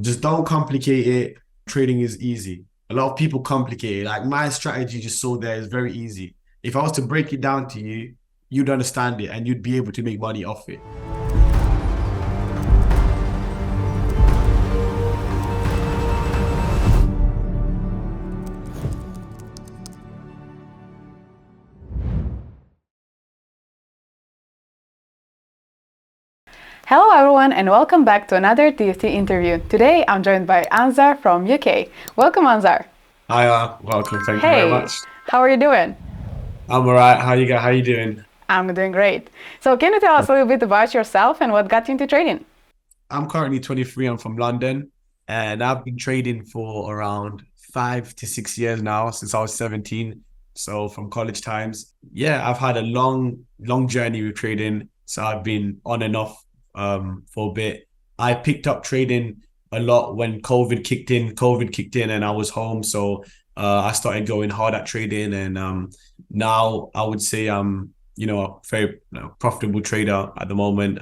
Just don't complicate it. Trading is easy. A lot of people complicate it. Like my strategy just so there is very easy. If I was to break it down to you, you'd understand it and you'd be able to make money off it. Hello everyone and welcome back to another TFT interview. Today I'm joined by Anzar from UK. Welcome Anzar. Hi, welcome. Thank you very Hey, much. how are you doing? I'm all right. How you doing? I'm doing great. So can you tell us a little bit about yourself and what got you into trading? I'm currently 23. I'm from London, and I've been trading for around 5 to 6 years now, since I was 17. So from college times, yeah, I've had a long journey with trading. So I've been on and off for a bit. I picked up trading a lot when COVID kicked in. COVID kicked in, and I was home, so I started going hard at trading, and now I would say I'm a very profitable trader at the moment.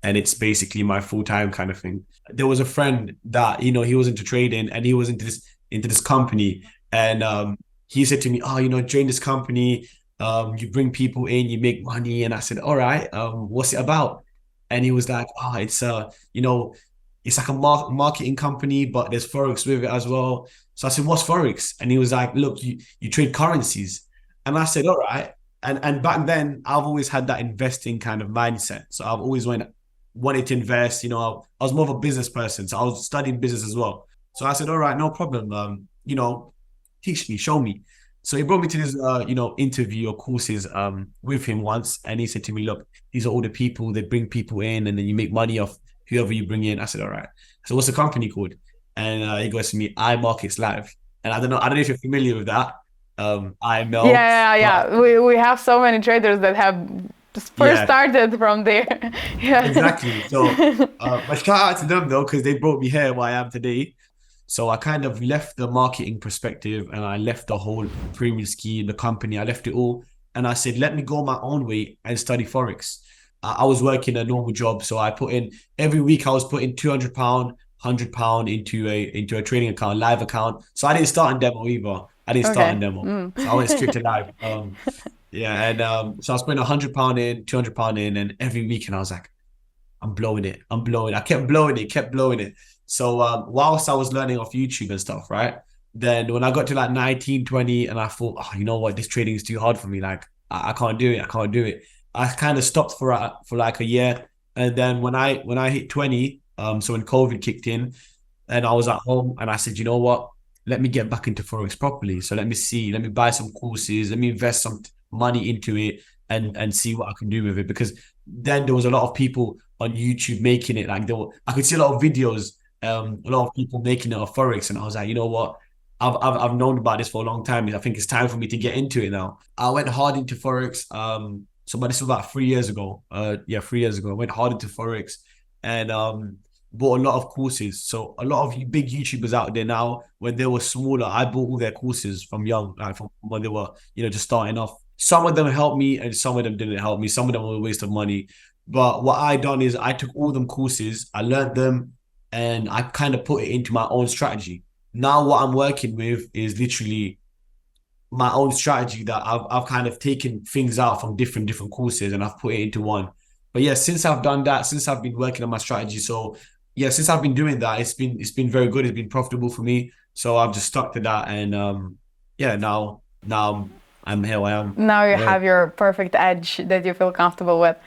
And it's basically my full time kind of thing. There was a friend that he was into trading and he was into this company, and he said to me, "Oh, join this company. You bring people in, you make money." And I said, "All right, what's it about?" And he was like, "Oh, it's like a marketing company, but there's forex with it as well." So I said, "What's forex?" And he was like, "Look, you trade currencies." And I said, "All right." And back then, I've always had that investing kind of mindset. So I've always wanted to invest. I was more of a business person, so I was studying business as well. So I said, "All right, no problem. Teach me, show me." So he brought me to this, interview or courses with him once, and he said to me, "Look, these are all the people. They bring people in, and then you make money off whoever you bring in." I said, "All right." So what's the company called? And he goes to me, "I Markets Live." And I don't know if you're familiar with that, IML, but We have so many traders that have first yeah, started from there. Yeah. exactly. So, but shout out to them though, because they brought me here where I am today. So I kind of left the marketing perspective and I left the whole premium scheme, the company, I left it all. And I said, let me go my own way and study Forex. I was working a normal job. So I put in every week, I was putting £200, £100 into a trading account, live account. So I didn't start in demo either. I didn't start Okay. in demo. Mm. So I went straight to live. Yeah, and so I was putting £100 in, £200 in, and every week, and I was like, I'm blowing it. I'm blowing it. I kept blowing it, kept blowing it. So whilst I was learning off YouTube and stuff, right? Then when I got to like 19, 20, and I thought, oh, you know what, this trading is too hard for me. Like I can't do it. I can't do it. I kind of stopped for like a year. And then when I hit 20, so when COVID kicked in, and I was at home and I said, you know what? Let me get back into Forex properly. So let me see, let me buy some courses, let me invest some money into it and see what I can do with it. Because then there was a lot of people on YouTube making it. Like I could see a lot of videos, a lot of people making it of Forex. And I was like, you know what? I've known about this for a long time. I think it's time for me to get into it now. I went hard into Forex. But this was about 3 years ago. Yeah, 3 years ago. I went hard into Forex and bought a lot of courses. So a lot of big YouTubers out there now, when they were smaller, I bought all their courses from young, like from when they were, just starting off. Some of them helped me and some of them didn't help me. Some of them were a waste of money. But what I done is I took all them courses, I learned them, and I kind of put it into my own strategy. Now what I'm working with is literally my own strategy that I've kind of taken things out from different courses and I've put it into one. But yeah, since I've done that, since I've been working on my strategy, so yeah, since I've been doing that, it's been very good. It's been profitable for me. So I've just stuck to that, and yeah, now I'm here. I am. Now you Yeah, have your perfect edge that you feel comfortable with.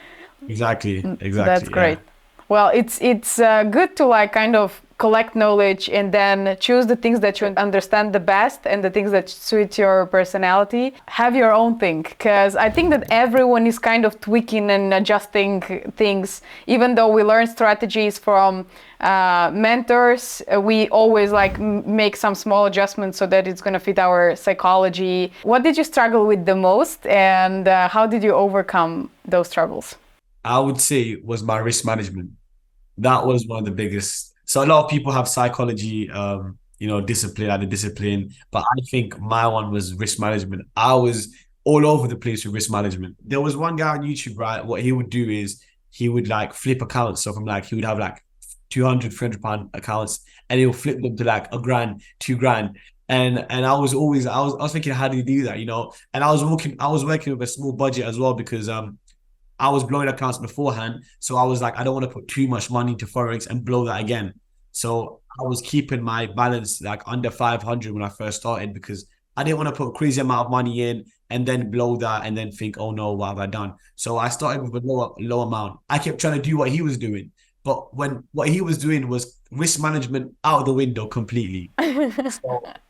exactly, That's exactly. great. Yeah, Well, it's good to like kind of collect knowledge and then choose the things that you understand the best and the things that suit your personality. Have your own thing, because I think that everyone is kind of tweaking and adjusting things. Even though we learn strategies from mentors, we always like make some small adjustments so that it's going to fit our psychology. What did you struggle with the most, and how did you overcome those struggles? I would say was my risk management. That was one of the biggest. So a lot of people have psychology, discipline, like the discipline, but I think my one was risk management. I was all over the place with risk management. There was one guy on YouTube, right? What he would do is he would like flip accounts. So from like he would have like 200, 300 pound accounts, and he'll flip them to like a grand, 2 grand. And I was thinking, how do you do that? And I was working with a small budget as well because I was blowing accounts beforehand. So I was like, I don't want to put too much money into Forex and blow that again. So I was keeping my balance like under 500 when I first started because I didn't want to put crazy amount of money in and then blow that and then think, oh no, what have I done? So I started with a low amount. I kept trying to do what he was doing. But when what he was doing was risk management out of the window completely.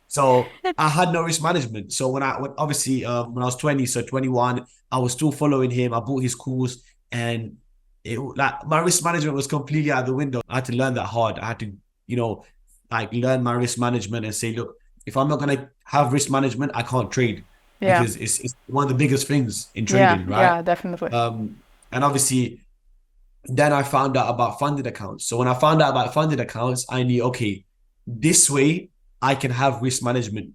So I had no risk management. So obviously when I was 20, so 21, I was still following him. I bought his course and it like my risk management was completely out the window. I had to learn that hard. I had to, you know, like learn my risk management and say, look, if I'm not gonna have risk management, I can't trade Yeah. because it's one of the biggest things in Yeah. trading, right? Yeah, definitely. And obviously then I found out about funded accounts. So when I found out about funded accounts, I knew, okay, this way I can have risk management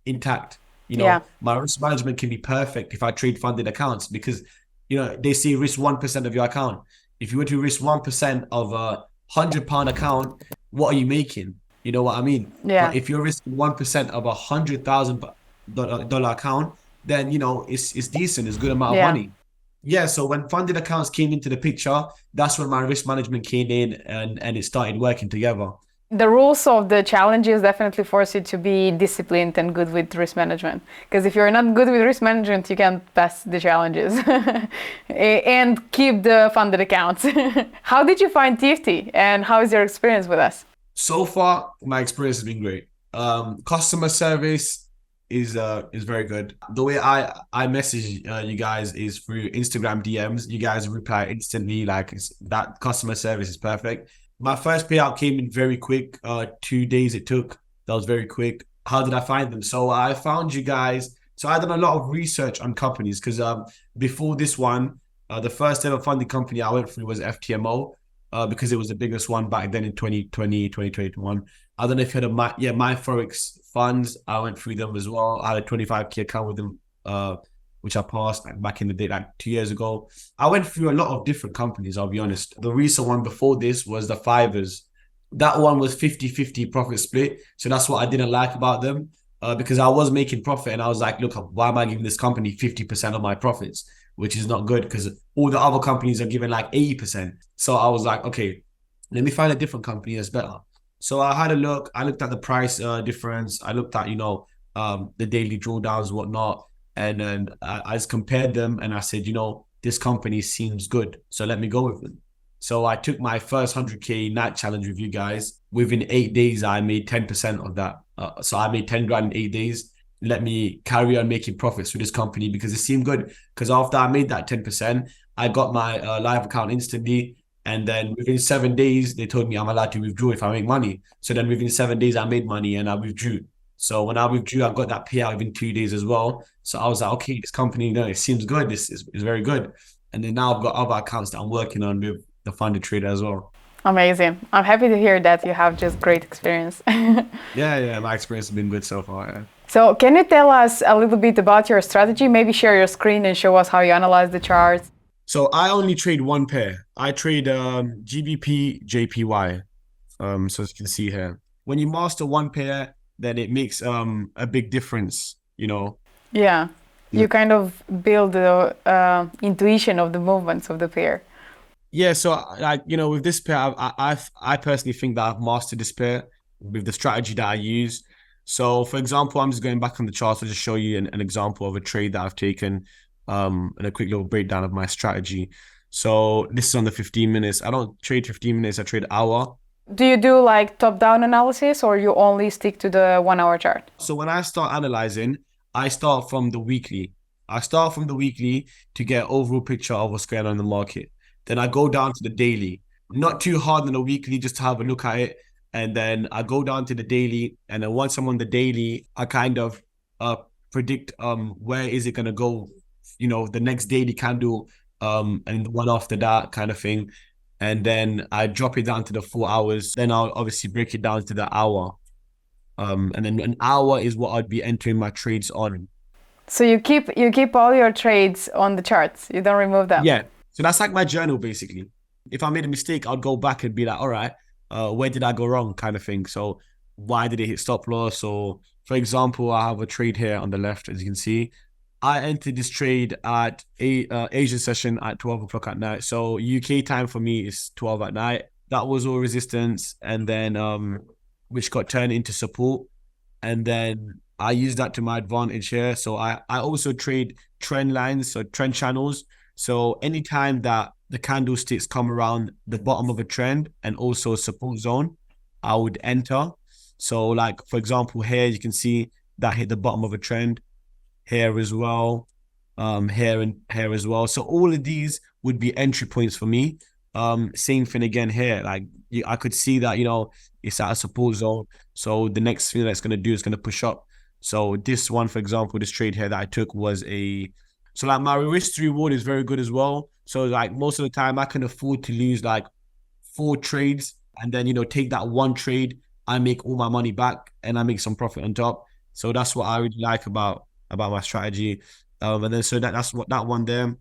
intact. Yeah. My risk management can be perfect if I trade funded accounts because, they say risk 1% of your account. If you were to risk 1% of a £100 account, what are you making? You know what I mean? But Yeah. if you're risking 1% of $100,000 account, then, it's decent. It's a good amount of Yeah. money. Yeah, so when funded accounts came into the picture, that's when my risk management came in and it started working together. The rules of the challenges definitely force you to be disciplined and good with risk management. Because if you're not good with risk management, you can't pass the challenges and keep the funded accounts. How did you find TFT and how is your experience with us? So far, my experience has been great. Customer service is very good. The way I message you guys is through Instagram DMs. You guys reply instantly, like that customer service is perfect. My first payout came in very quick. 2 days it took. That was very quick. How did I find them? So I found you guys. So I done a lot of research on companies because before this one, the first ever funding company I went through was FTMO because it was the biggest one back then in 2020, 2021. I don't know if you had my Forex funds. I went through them as well. I had a 25K account with them, which I passed like, back in the day, like 2 years ago. I went through a lot of different companies, I'll be honest. The recent one before this was the Fivers. That one was 50-50 profit split. So that's what I didn't like about them because I was making profit and I was like, look, why am I giving this company 50% of my profits? Which is not good because all the other companies are giving like 80%. So I was like, okay, let me find a different company that's better. So I had a look. I looked at the price difference. I looked at, the daily drawdowns, whatnot. And then I just compared them and I said, this company seems good. So let me go with them. So I took my first 100K night challenge with you guys. Within 8 days, I made 10% of that. So I made 10 grand in 8 days. Let me carry on making profits with this company because it seemed good. Because after I made that 10%, I got my live account instantly. And then within 7 days, they told me I'm allowed to withdraw if I make money. So then within 7 days, I made money and I withdrew. So when I withdrew, I got that payout within 2 days as well. So I was like, okay, this company, it seems good. This is very good. And then now I've got other accounts that I'm working on with the funded trader as well. Amazing. I'm happy to hear that you have just great experience. Yeah, my experience has been good so far. Yeah. So, can you tell us a little bit about your strategy? Maybe share your screen and show us how you analyze the charts. So I only trade one pair. I trade GBP, JPY. So as you can see here, when you master one pair, then it makes a big difference. Yeah, you kind of build the intuition of the movements of the pair. Yeah, so like with this pair, I personally think that I've mastered this pair with the strategy that I use. So, for example, I'm just going back on the charts to just show you an example of a trade that I've taken, and a quick little breakdown of my strategy. So this is on the 15 minutes. I don't trade 15 minutes. I trade hour. Do you do like top-down analysis or you only stick to the 1 hour chart? So when I start analyzing, I start from the weekly. I start from the weekly to get an overall picture of what's going on in the market. Then I go down to the daily, not too hard on the weekly, just to have a look at it. And then I go down to the daily. And then once I'm on the daily, I kind of predict where is it gonna go, the next daily candle, and the one after that kind of thing. And then I drop it down to the 4 hours. Then I'll obviously break it down to the hour. And then an hour is what I'd be entering my trades on. So you keep all your trades on the charts. You don't remove them. Yeah. So that's like my journal basically. If I made a mistake, I'd go back and be like, all right, where did I go wrong kind of thing. So why did it hit stop loss? Or for example, I have a trade here on the left, as you can see. I entered this trade at Asian session at 12 o'clock at night. So UK time for me is 12 at night. That was all resistance, and then which got turned into support. And then I use that to my advantage here. So I also trade trend lines, so trend channels. So anytime that the candlesticks come around the bottom of a trend and also support zone, I would enter. So like for example, here you can see that hit the bottom of a trend, here as well, here and here as well. So all of these would be entry points for me. Same thing again here. Like I could see that, it's at a support zone. So the next thing that's gonna do is gonna push up. So this one, for example, this trade here that I took was so like my risk to reward is very good as well. So like most of the time I can afford to lose like 4 trades and then take that one trade. I make all my money back and I make some profit on top. So that's what I really like about my strategy. And then so that's what that one there.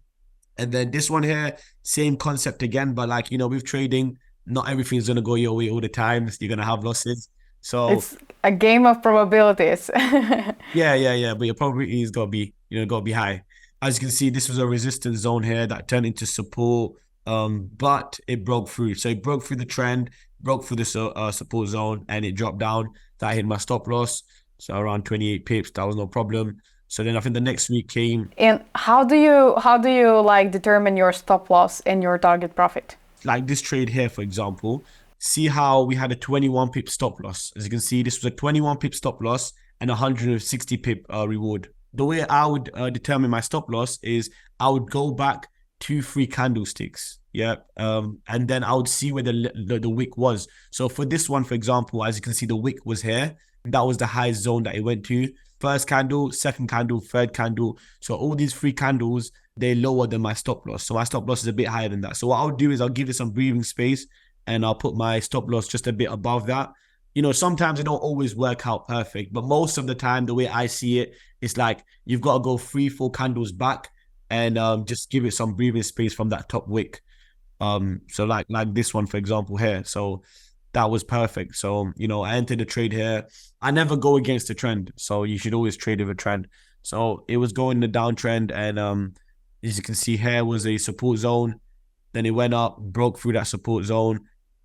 And then this one here, same concept again, but like with trading, not everything's gonna go your way all the time. You're gonna have losses. So It's a game of probabilities. yeah. But your probability is gotta be high. As you can see, this was a resistance zone here that turned into support. But it broke through. So it broke through the trend, broke through the support zone, and it dropped down. That hit my stop loss. So around 28 pips, that was no problem. So then I think the next week came. And how do you like determine your stop loss and your target profit? Like this trade here, for example, see how we had a 21 pip stop loss. As you can see, this was a 21 pip stop loss and 160 pip reward. The way I would determine my stop loss is I would go back 2-3 candlesticks. Yeah. And then I would see where the wick was. So for this one, for example, as you can see, the wick was here. That was the highest zone that it went to. First candle, second candle, third candle. So all these 3 candles, they're lower than my stop loss. So my stop loss is a bit higher than that. So what I'll do is I'll give it some breathing space and I'll put my stop loss just a bit above that. Sometimes it don't always work out perfect, but most of the time, the way I see it, it's like you've got to go 3-4 candles back and just give it some breathing space from that top wick. So like this one, for example, here. So that was perfect. So, I entered the trade here. I never go against the trend. So you should always trade with a trend. So it was going in the downtrend. And as you can see here was a support zone. Then it went up, broke through that support zone.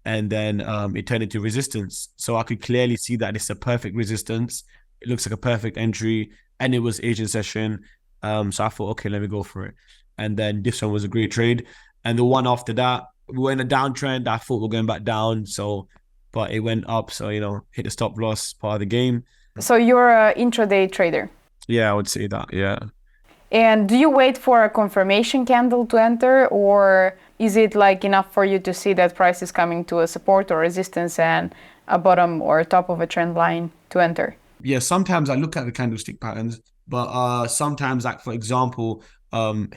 And then it turned into resistance. So I could clearly see that it's a perfect resistance. It looks like a perfect entry. And it was Asian session. So I thought, okay, let me go for it. And then this one was a great trade. And the one after that, we were in a downtrend. I thought we were going back down. But it went up. So, hit the stop loss part of the game. So you're an intraday trader. Yeah, I would say that. Yeah. And do you wait for a confirmation candle to enter, or is it like enough for you to see that price is coming to a support or resistance and a bottom or top of a trend line to enter? Yeah, sometimes I look at the candlestick patterns, but sometimes, like for example,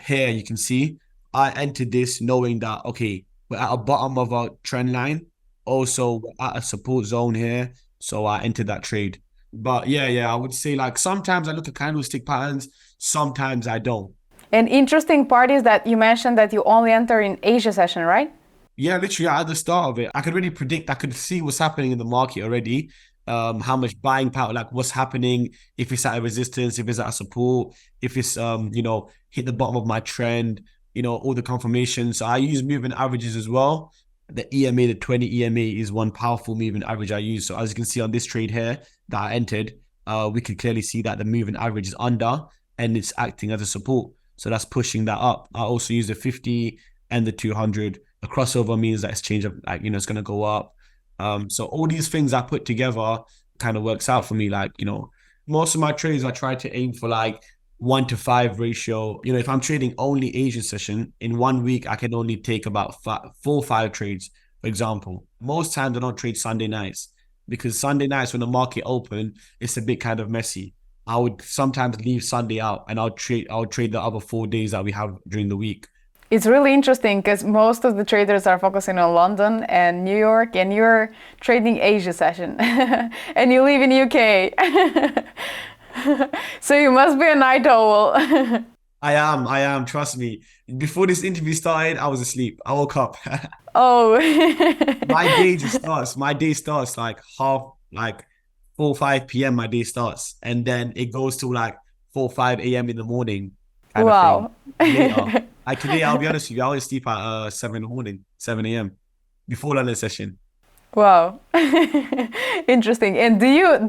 here you can see I entered this knowing that okay, we're at a bottom of a trend line. Also, we're at a support zone here, so I entered that trade. But yeah, I would say like sometimes I look at candlestick patterns, sometimes I don't. An interesting part is that you mentioned that you only enter in Asia session, right? Yeah, literally at the start of it, I could really predict, I could see what's happening in the market already. How much buying power, like what's happening, if it's at a resistance, if it's at a support, if it's hit the bottom of my trend, all the confirmations. So I use moving averages as well. The EMA, the 20 EMA is one powerful moving average I use. So as you can see on this trade here that I entered, we could clearly see that the moving average is under and it's acting as a support. So that's pushing that up. I also use the 50 and the 200. The crossover means that it's changed, like, it's going to go up. So all these things I put together kind of works out for me. Like, most of my trades, I try to aim for like 1-to-5 ratio. If I'm trading only Asian session, in 1 week, I can only take about 4 or 5 trades, for example. Most times I don't trade Sunday nights because Sunday nights when the market open, it's a bit kind of messy. I would sometimes leave Sunday out and I'll trade the other 4 days that we have during the week. It's really interesting because most of the traders are focusing on London and New York, and you're trading Asia session and you live in UK. So you must be a night owl. I am, trust me. Before this interview started, I was asleep. I woke up. Oh. My day just starts. My day starts like like 4, 5 p.m. My day starts. And then it goes to like 4, 5 a.m. in the morning kind of thing. Wow. Later. Like today, I'll be honest with you, I always sleep at 7 in the morning, 7 a.m. before London session. Wow. Interesting. And do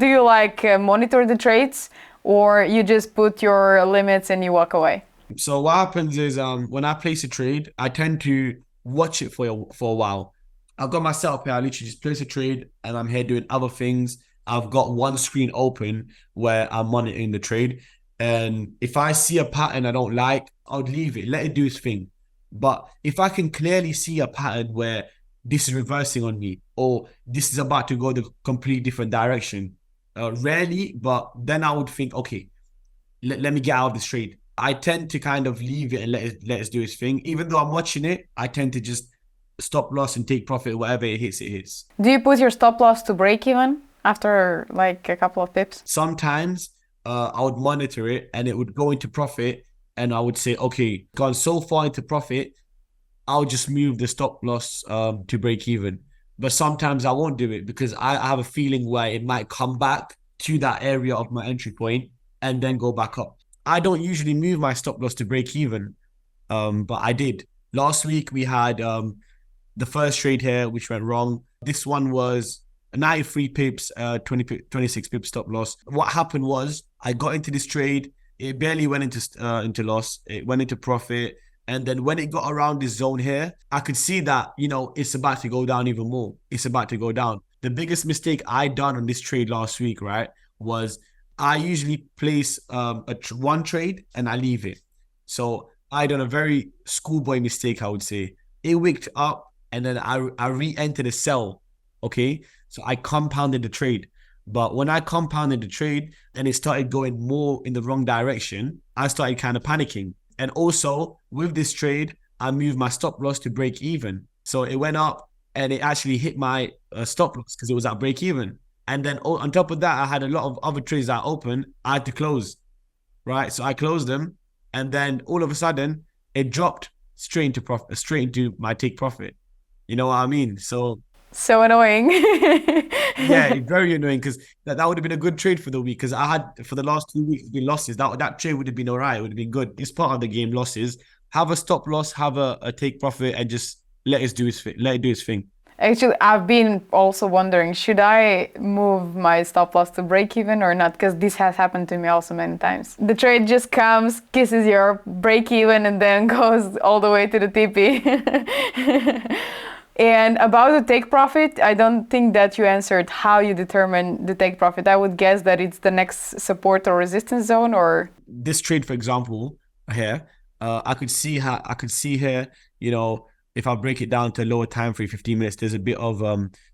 you like monitor the trades, or you just put your limits and you walk away? So what happens is when I place a trade, I tend to watch it for a while. I've got my setup here. I literally just place a trade and I'm here doing other things. I've got one screen open where I'm monitoring the trade. And if I see a pattern I don't like, I'll leave it, let it do its thing. But if I can clearly see a pattern where this is reversing on me or this is about to go the complete different direction, rarely, but then I would think, okay, let me get out of this trade. I tend to kind of leave it and let it do its thing. Even though I'm watching it, I tend to just stop loss and take profit. Whatever it hits, it hits. Do you put your stop loss to break even after like a couple of pips? Sometimes I would monitor it and it would go into profit, and I would say, okay, gone so far into profit, I'll just move the stop loss to break even. But sometimes I won't do it because I have a feeling where it might come back to that area of my entry point and then go back up. I don't usually move my stop loss to break even, but I did. Last week we had the first trade here, which went wrong. This one was 93 pips, 26 pips stop loss. What happened was I got into this trade. It barely went into loss. It went into profit. And then when it got around this zone here, I could see that, it's about to go down even more. It's about to go down. The biggest mistake I done on this trade last week, right, was I usually place one trade and I leave it. So I done a very schoolboy mistake, I would say. It wicked up and then I re-entered a sell. Okay. So I compounded the trade. But when I compounded the trade and it started going more in the wrong direction, I started kind of panicking. And also with this trade, I moved my stop loss to break even. So it went up and it actually hit my stop loss because it was at break even. And then on top of that, I had a lot of other trades that I opened. I had to close, right? So I closed them, and then all of a sudden, it dropped straight into profit, straight into my take profit. You know what I mean? So So annoying. yeah, very annoying because that would have been a good trade for the week because I had for the last 2 weeks been losses. That trade would have been all right. It would have been good. It's part of the game. Losses. Have a stop loss. Have a take profit, and just let it do its thing. Let it do its thing. Actually, I've been also wondering, should I move my stop loss to break even or not? Because this has happened to me also many times. The trade just comes, kisses your break even, and then goes all the way to the TP. And about the take profit, I don't think that you answered how you determine the take profit. I would guess that it's the next support or resistance zone, or This trade, for example, here, I could see here, if I break it down to a lower time frame, 15 minutes, there's a bit of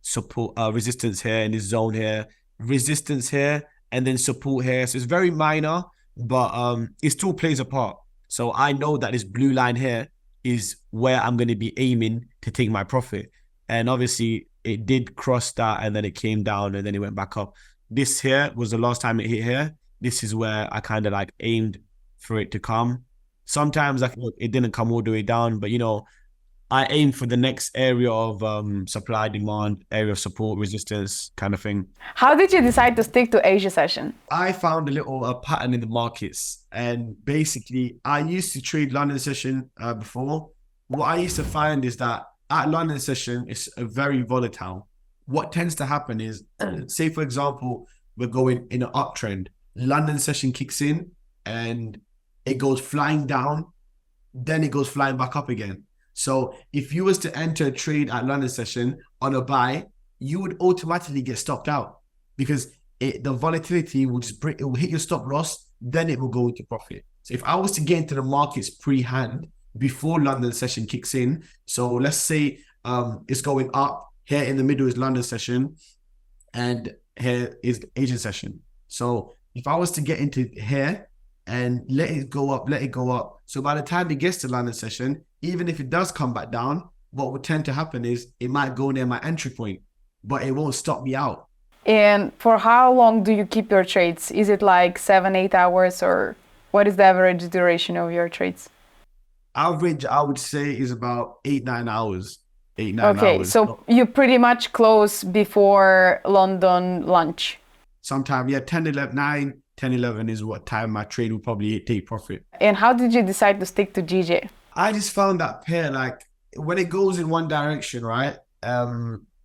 support, resistance here in this zone here, resistance here, and then support here. So it's very minor, but it still plays a part. So I know that this blue line here is where I'm going to be aiming to take my profit. And obviously it did cross that and then it came down and then it went back up. This here was the last time it hit here. This is where I kind of like aimed for it to come. Sometimes it didn't come all the way down, but I aim for the next area of supply, demand, area of support, resistance kind of thing. how did you decide to stick to Asia session? I found a little pattern in the markets, and basically, I used to trade London session before. What I used to find is that at London session, it's very volatile. What tends to happen is, say for example, we're going in an uptrend. London session kicks in, and it goes flying down, then it goes flying back up again. So if you was to enter a trade at London session on a buy, you would automatically get stopped out because the volatility will it will hit your stop loss, then it will go into profit. So if I was to get into the markets pre-hand before London session kicks in, so let's say it's going up, here in the middle is London session, and here is Asian session. So if I was to get into here and let it go up, let it go up. So by the time it gets to London session, even if it does come back down, what would tend to happen is it might go near my entry point, but it won't stop me out. And for how long do you keep your trades? Is it like 7, 8 hours or? What is the average duration of your trades? Average, I would say, is about 8, 9 hours. 8, 9 Okay, hours. so you pretty much close before London lunch. Sometime, yeah, 10, 11, 9, 10, 11 is what time my trade will probably take profit. And how did you decide to stick to GJ? I just found that pair, like when it goes in one direction, right?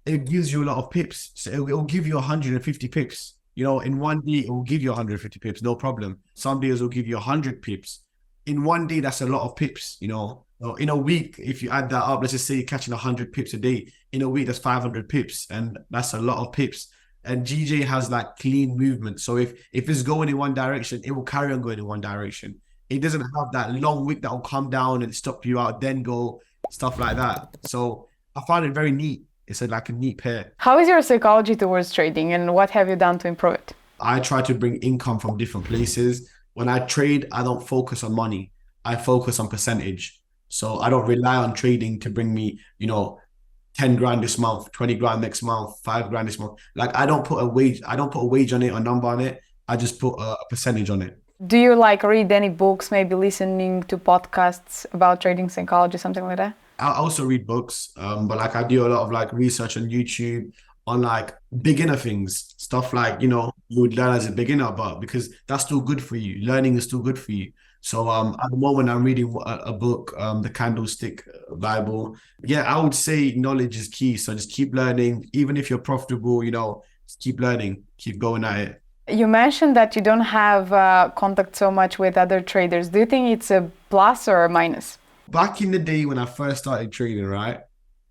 It gives you a lot of pips. So it'll give you 150 pips. In one day, it will give you 150 pips, no problem. Some days will give you 100 pips. In one day, that's a lot of pips. So in a week, if you add that up, let's just say you're catching 100 pips a day. In a week, that's 500 pips, and that's a lot of pips. And GJ has like clean movement. So if it's going in one direction, it will carry on going in one direction. It doesn't have that long wick that will come down and stop you out, then go, stuff like that. So I found it very neat. It's like a neat pair. How is your psychology towards trading and what have you done to improve it? I try to bring income from different places. When I trade, I don't focus on money. I focus on percentage. So I don't rely on trading to bring me, 10 grand this month, 20 grand next month, 5 grand this month. Like I don't put a wage on it, a number on it. I just put a percentage on it. Do you like read any books, maybe listening to podcasts about trading psychology, something like that? I also read books, but like I do a lot of like research on YouTube on like beginner things, stuff like you would learn as a beginner, but because that's still good for you, learning is still good for you. So at the moment I'm reading a book, the Candlestick Bible. Yeah, I would say knowledge is key. So just keep learning, even if you're profitable, just keep learning, keep going at it. You mentioned that you don't have contact so much with other traders. Do you think it's a plus or a minus? Back in the day when I first started trading, right,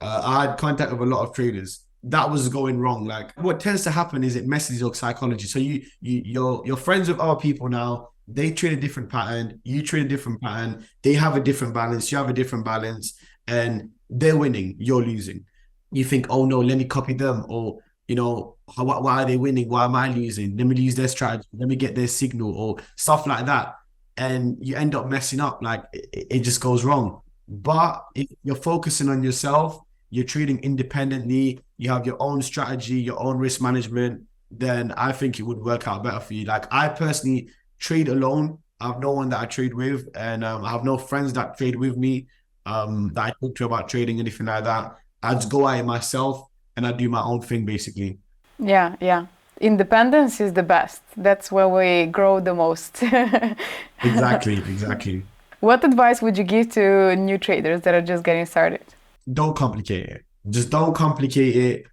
I had contact with a lot of traders. That was going wrong. Like what tends to happen is it messes your psychology. So you're friends with other people now. They trade a different pattern. You trade a different pattern. They have a different balance. You have a different balance, and they're winning. You're losing. You think, oh no, let me copy them, or why are they winning? Why am I losing? Let me use their strategy. Let me get their signal, or stuff like that, and you end up messing up. Like it just goes wrong. But if you're focusing on yourself, you're trading independently, you have your own strategy, your own risk management, then I think it would work out better for you. Like I personally trade alone. I have no one that I trade with, and I have no friends that trade with me that I talk to about trading, anything like that. I just go at it myself and I do my own thing basically. Yeah, yeah. Independence is the best. That's where we grow the most. Exactly, exactly. What advice would you give to new traders that are just getting started? Don't complicate it. Just don't complicate it.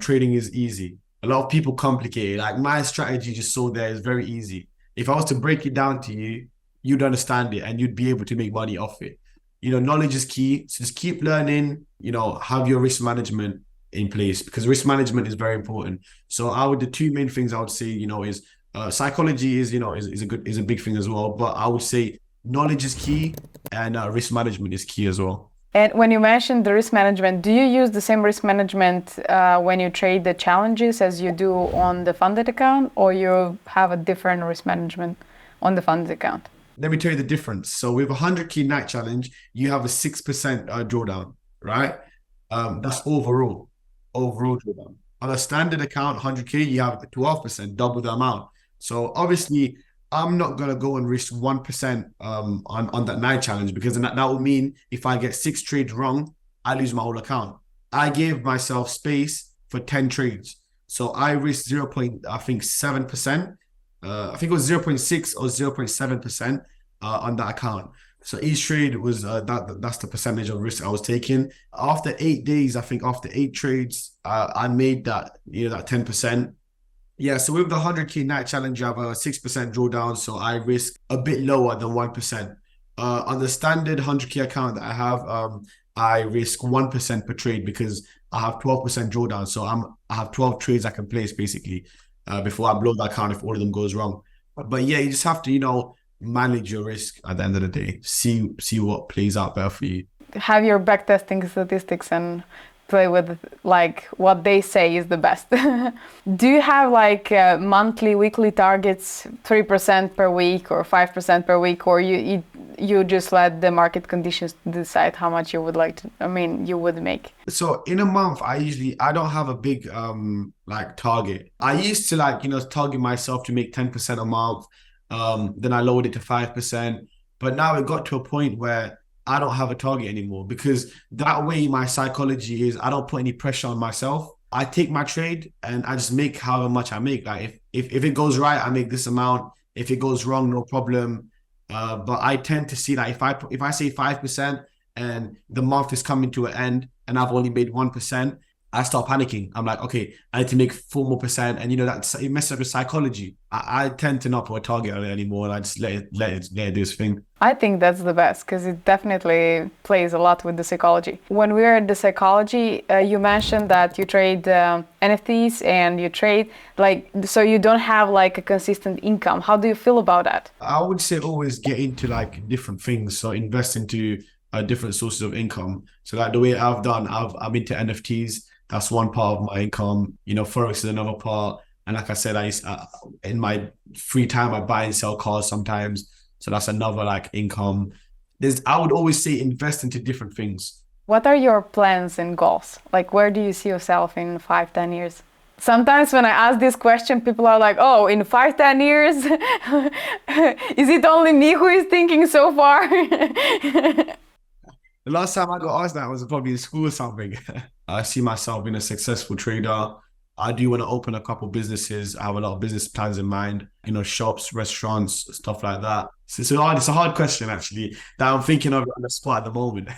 Trading is easy. A lot of people complicate it. Like my strategy just so there is very easy. If I was to break it down to you, you'd understand it and you'd be able to make money off it. Knowledge is key. So just keep learning, have your risk management in place because risk management is very important. So the two main things I would say, is psychology is a big thing as well. But I would say knowledge is key and risk management is key as well. And when you mentioned the risk management, do you use the same risk management when you trade the challenges as you do on the funded account, or you have a different risk management on the funded account? Let me tell you the difference. So with a 100K night challenge, you have a 6% drawdown, right? That's overall drawdown. On a standard account, 100K, you have 12%, double the amount. So obviously, I'm not gonna go and risk 1% on that night challenge because that will mean if I get 6 trades wrong, I lose my whole account. I gave myself space for 10 trades. So I risked 0.7%. I think it was 0.6 or 0.7% on that account. So each trade was that's the percentage of risk I was taking. After 8 days, I think after 8 trades, I made that 10%. Yeah, so with the 100K night challenge, you have a 6% drawdown, so I risk a bit lower than 1%. On the standard 100K account that I have, I risk 1% per trade because I have 12% drawdown. So I have 12 trades I can place basically before I blow that account if all of them goes wrong. But yeah, you just have to, manage your risk at the end of the day. See what plays out better for you. Have your backtesting statistics and play with like what they say is the best. Do you have like monthly, weekly targets, 3% per week or 5% per week, or you just let the market conditions decide how much you would you would make? So in a month, I don't have a big like target. I used to target myself to make 10% a month. Then I lowered it to 5%. But now it got to a point where I don't have a target anymore because that way my psychology is I don't put any pressure on myself. I take my trade and I just make however much I make. Like if it goes right, I make this amount. If it goes wrong, no problem. But I tend to see that if I say 5% and the month is coming to an end and I've only made 1%, I start panicking. I'm like, okay, I need to make 4 more percent, and that it messes up your psychology. I tend to not put a target on it anymore, and I just let it do its thing. I think that's the best because it definitely plays a lot with the psychology. When we were at the psychology, you mentioned that you trade NFTs and you trade so you don't have like a consistent income. How do you feel about that? I would say always get into like different things, so invest into different sources of income. So like the way I've done, I'm into NFTs. That's one part of my income. Forex is another part. And like I said, in my free time I buy and sell cars sometimes. So that's another like income. I would always say invest into different things. What are your plans and goals? Like, where do you see yourself in 5, 10 years? Sometimes when I ask this question, people are like, oh, in 5, 10 years? Is it only me who is thinking so far? The last time I got asked that was probably in school or something. I see myself being a successful trader. I do want to open a couple businesses. I have a lot of business plans in mind, shops, restaurants, stuff like that. So it's a hard question, actually, that I'm thinking of on the spot at the moment.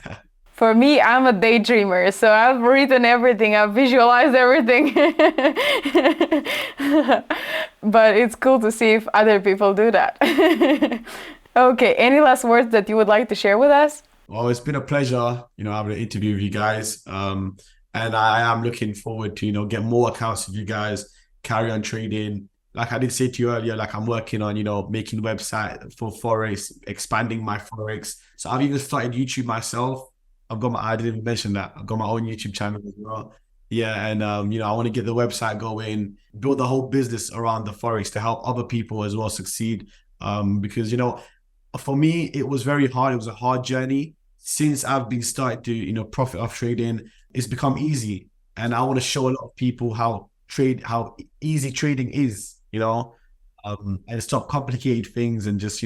For me, I'm a daydreamer, so I've written everything, I've visualized everything. But it's cool to see if other people do that. Okay, any last words that you would like to share with us? Well, it's been a pleasure, having an interview with you guys. And I am looking forward to, get more accounts with you guys, carry on trading. Like I did say to you earlier, like I'm working on, making website for Forex, expanding my Forex. So I've even started YouTube myself. I didn't even mention that. I've got my own YouTube channel as well. Yeah. And, I want to get the website going, build the whole business around the Forex to help other people as well succeed. Because, for me, it was very hard. It was a hard journey. Since I've been started to, profit off trading, it's become easy. And I want to show a lot of people how easy trading is, and stop complicated things and just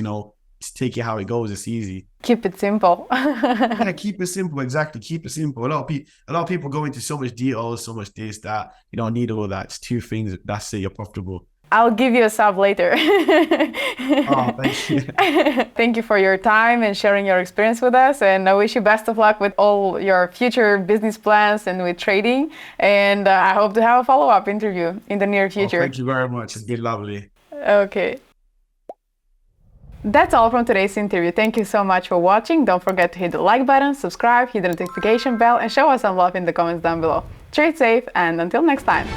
take it how it goes. It's easy. Keep it simple. Yeah, keep it simple. Exactly. Keep it simple. A lot of people go into so much details, so much this, that. You don't need all that. It's two things. That's it. You're profitable. I'll give you a sub later. Oh, thank you. Thank you for your time and sharing your experience with us. And I wish you best of luck with all your future business plans and with trading. And I hope to have a follow-up interview in the near future. Oh, thank you very much. It's been lovely. Okay. That's all from today's interview. Thank you so much for watching. Don't forget to hit the like button, subscribe, hit the notification bell, and show us some love in the comments down below. Trade safe, and until next time.